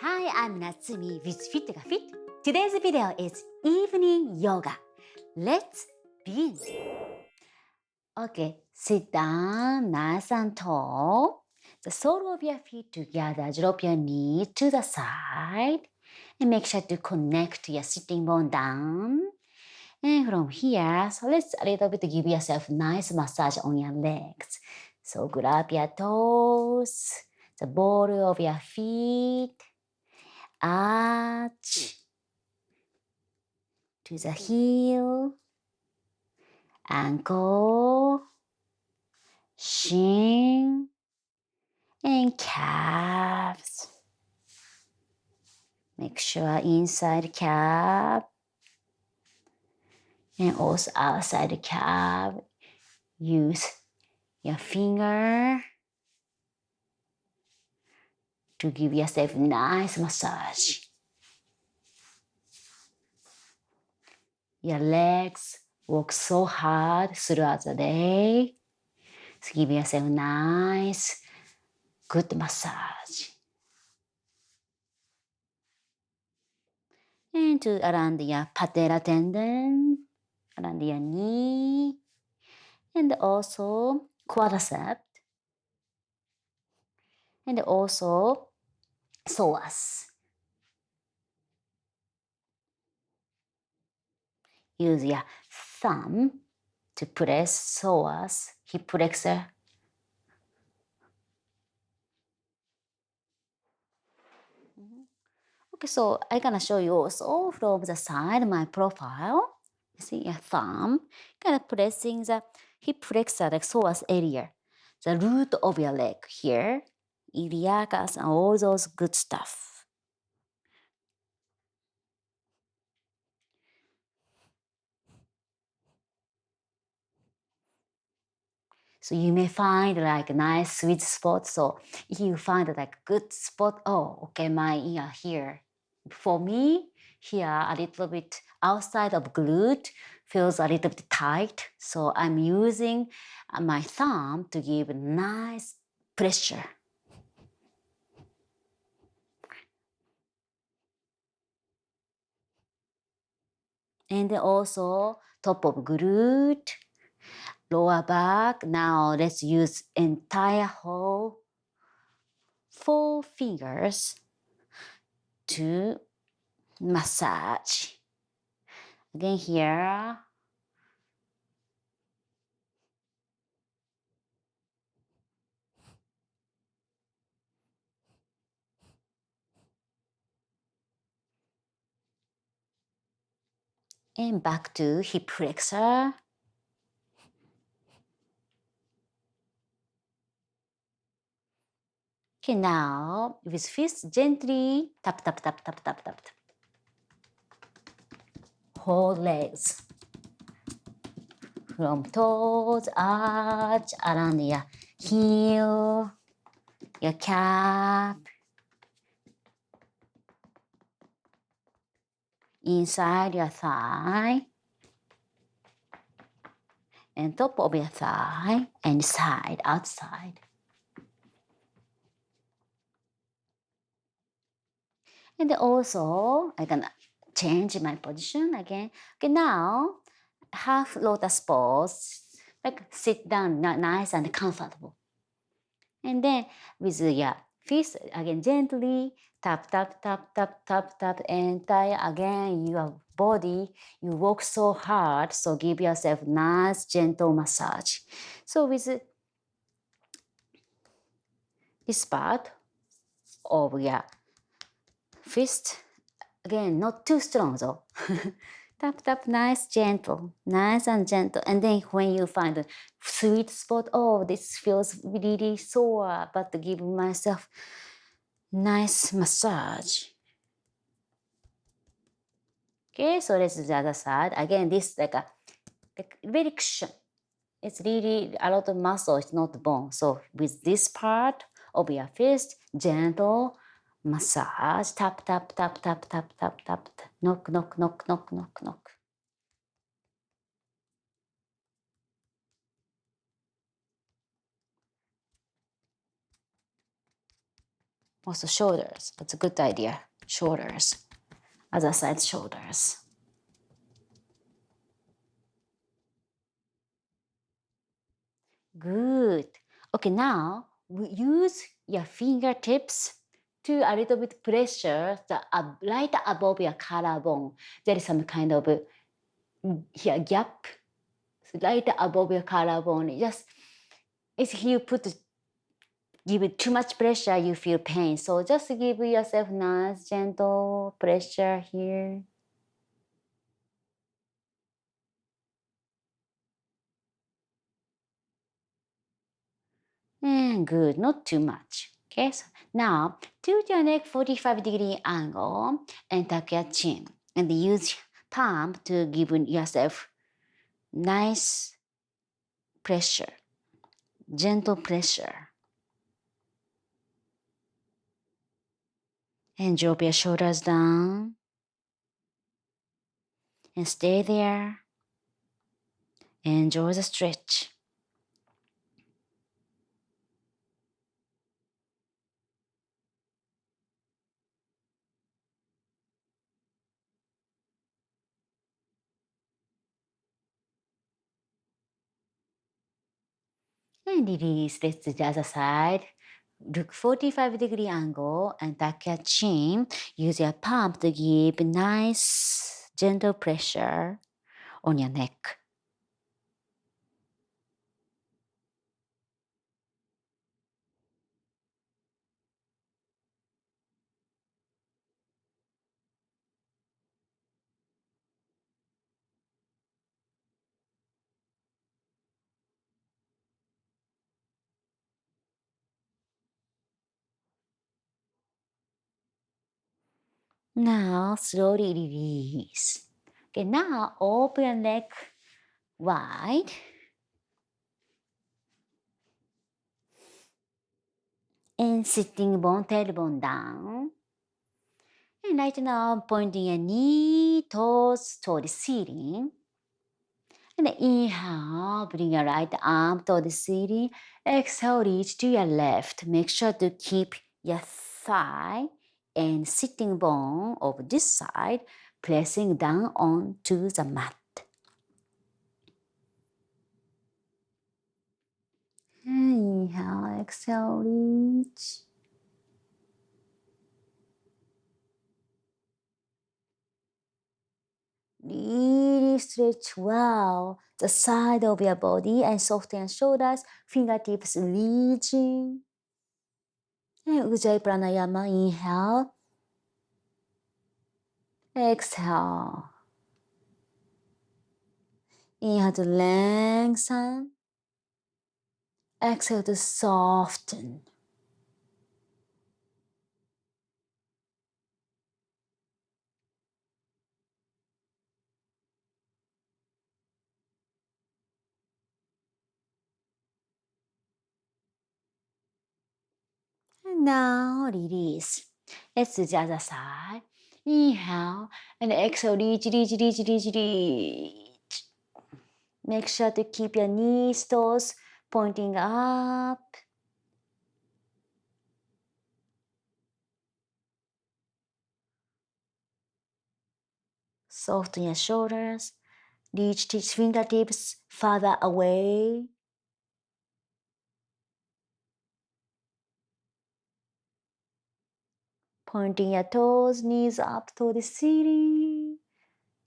Hi, I'm Natsumi with fitYOGAfit. Today's video is evening yoga. Let's begin. Okay, sit down nice and tall. The sole of your feet together. Drop your knees to the side and make sure to connect your sitting bone down. And from here, so let's a little bit give yourself nice massage on your legs. So grab your toes, the ball of your feet, arch to the heel, ankle, shin, and calves. Make sure inside calf and also outside calf. Use your finger to give yourself nice massage. Your legs work so hard throughout the day. So give yourself nice, good massage. And to around your patella tendon, around your knee, and also quadricep, and also psoas. Use your thumb to press psoas, hip flexor. Okay, so I'm gonna show you also from the side my profile. You see your thumb, kind of pressing the hip flexor, like psoas area, the root of your leg here, iliacus, and all those good stuff. So you may find like a nice sweet spot. So if you find like good spot, oh, okay, my ear here. For me, here a little bit outside of glute feels a little bit tight. So I'm using my thumb to give nice pressure. And then also top of glute, lower back. Now let's use entire whole 4 fingers to massage. Again here. And back to hip flexor. Okay, now with fists gently tap, tap, tap, tap, tap, tap. Hold legs. From toes, arch, around your heel, your calf, inside your thigh, and top of your thigh, and side, outside. And also, I'm gonna change my position again. Okay, now, half lotus pose, like sit down, nice and comfortable. And then with your fist, again, gently tap, tap, tap, tap, tap, tap, entire, again, your body, you work so hard, so give yourself nice, gentle massage. So with this part of your fist, again, not too strong though. Tap, tap, nice, gentle, nice and gentle. And then when you find a sweet spot, oh, this feels really sore, but give myself nice massage. Okay, so let's do the other side. Again, this like very cushion. It's really a lot of muscle, it's not bone. So with this part of your fist, gentle massage, tap, tap, tap, tap, tap, tap, tap, knock, knock, knock, knock, knock, knock. Also shoulders. That's a good idea. Shoulders. Other side shoulders. Good. Okay, now we use your fingertips to a little bit pressure the right above your collarbone. There is some kind of here gap right above your collarbone. Just if you give it too much pressure, you feel pain. So just give yourself nice gentle pressure here. And good, not too much. Okay, so now tilt your neck 45-degree angle and tuck your chin. And use palm to give yourself nice pressure, gentle pressure. And drop your shoulders down and stay there. Enjoy the stretch. And release. Let's do the other side. Look 45-degree angle and tuck your chin. Use your palm to give nice gentle pressure on your neck. Now slowly release. Okay, now open your neck wide. And sitting bone, tailbone down. And right now pointing your knee, toes toward the ceiling. And inhale, bring your right arm toward the ceiling. Exhale, reach to your left. Make sure to keep your thigh and sitting bone of this side pressing down onto the mat. Inhale, exhale, reach. Really stretch well the side of your body and soften your shoulders, fingertips reaching. And Ujjayi Pranayama, inhale. Exhale. Inhale to lengthen. Exhale to soften. And now release. Let's do the other side. Inhale and exhale, reach, reach, reach, reach, reach. Make sure to keep your knees, toes pointing up. Soften your shoulders. Reach fingertips farther away. Pointing your toes, knees up to the ceiling.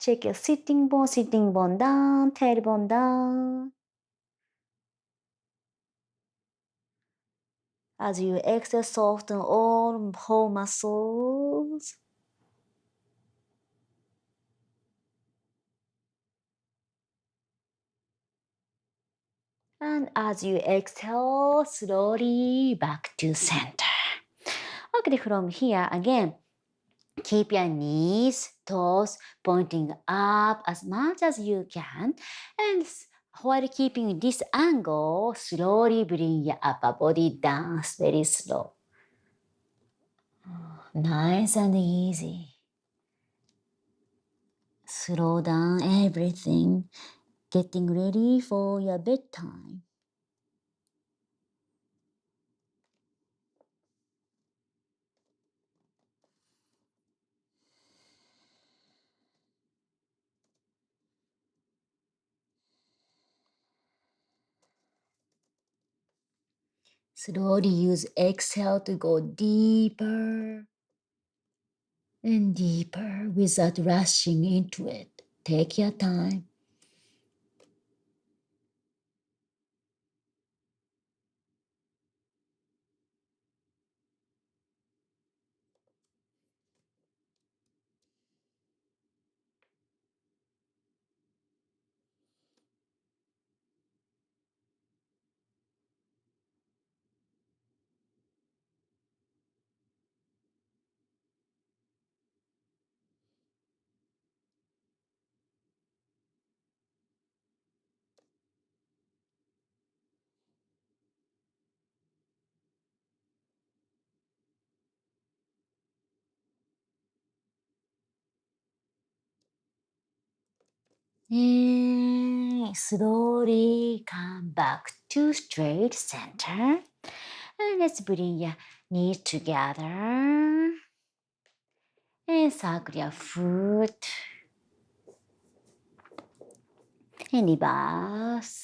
Check your sitting bone down, tailbone down. As you exhale, soften all whole muscles. And as you exhale, slowly back to center. Okay, from here again, keep your knees, toes pointing up as much as you can. And while keeping this angle, slowly bring your upper body down very slow. Nice and easy. Slow down everything, getting ready for your bedtime. Slowly use exhale to go deeper and deeper without rushing into it. Take your time. And slowly come back to straight center. And let's bring your knees together. And circle your foot. And reverse.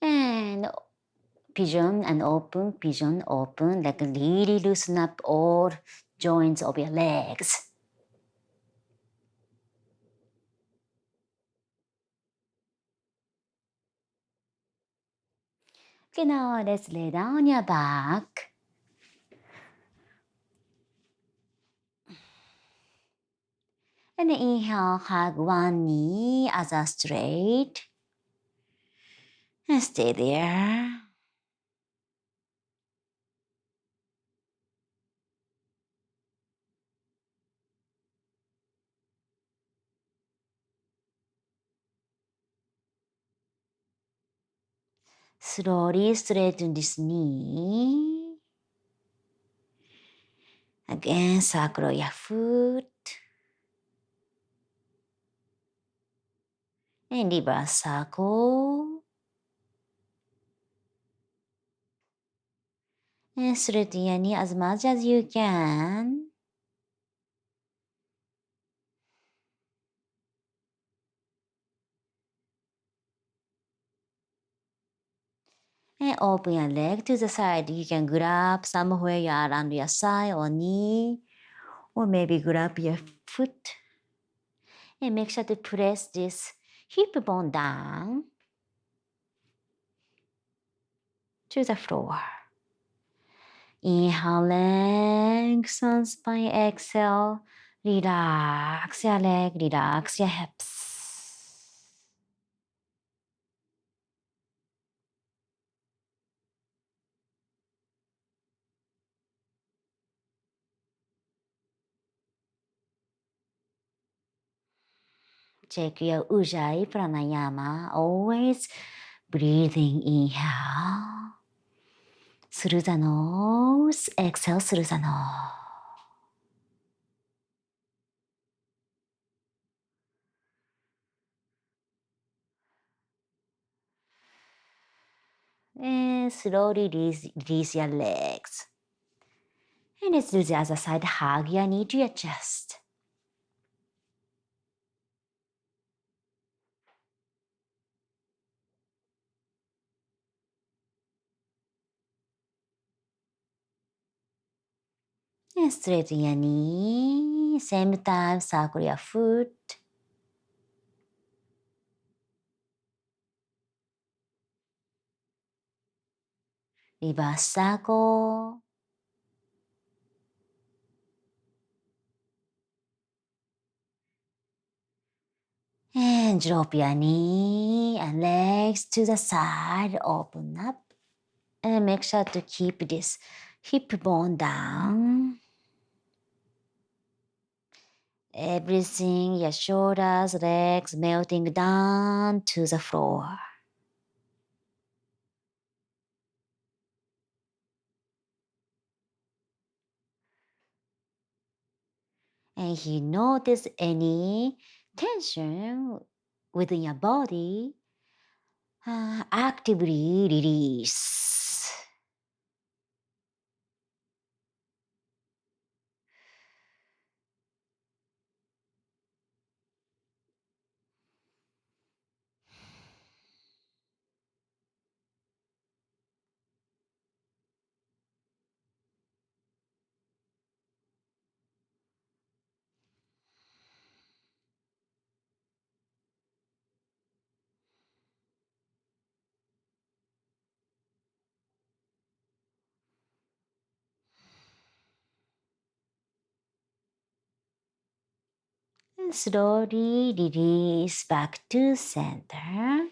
And pigeon and open, pigeon open. Like really loosen up all joints of your legs. Okay, now let's lay down on your back. And inhale, hug one knee, other straight. And stay there. Slowly straighten this knee. Again, circle your foot. And reverse circle. And straighten your knee as much as you can. And open your leg to the side. You can grab somewhere around your side or knee. Or maybe grab your foot. And make sure to press this hip bone down to the floor. Inhale, lengthen spine, exhale, relax your leg, relax your hips. Check your Ujjayi Pranayama, always breathing inhale through the nose, exhale through the nose. And slowly release your legs. And let's do the other side. Hug your knee to your chest. And straighten your knee. Same time, circle your foot. Reverse circle. And drop your knee and legs to the side. Open up. And make sure to keep this hip bone down. Everything, your shoulders, legs melting down to the floor. And if you notice any tension within your body, actively release. And slowly release back to center.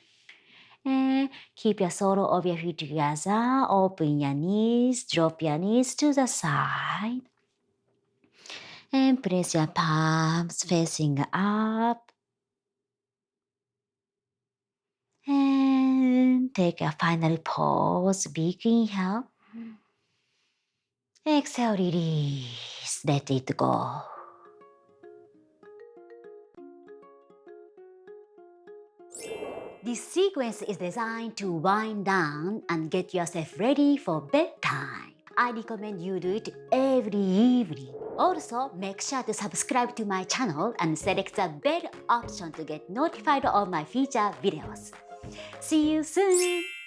And keep your sole of your feet together. Open your knees, drop your knees to the side. And place your palms facing up. And take a final pause. Big inhale. Exhale, release. Let it go. This sequence is designed to wind down and get yourself ready for bedtime. I recommend you do it every evening. Also, make sure to subscribe to my channel and select the bell option to get notified of my future videos. See you soon!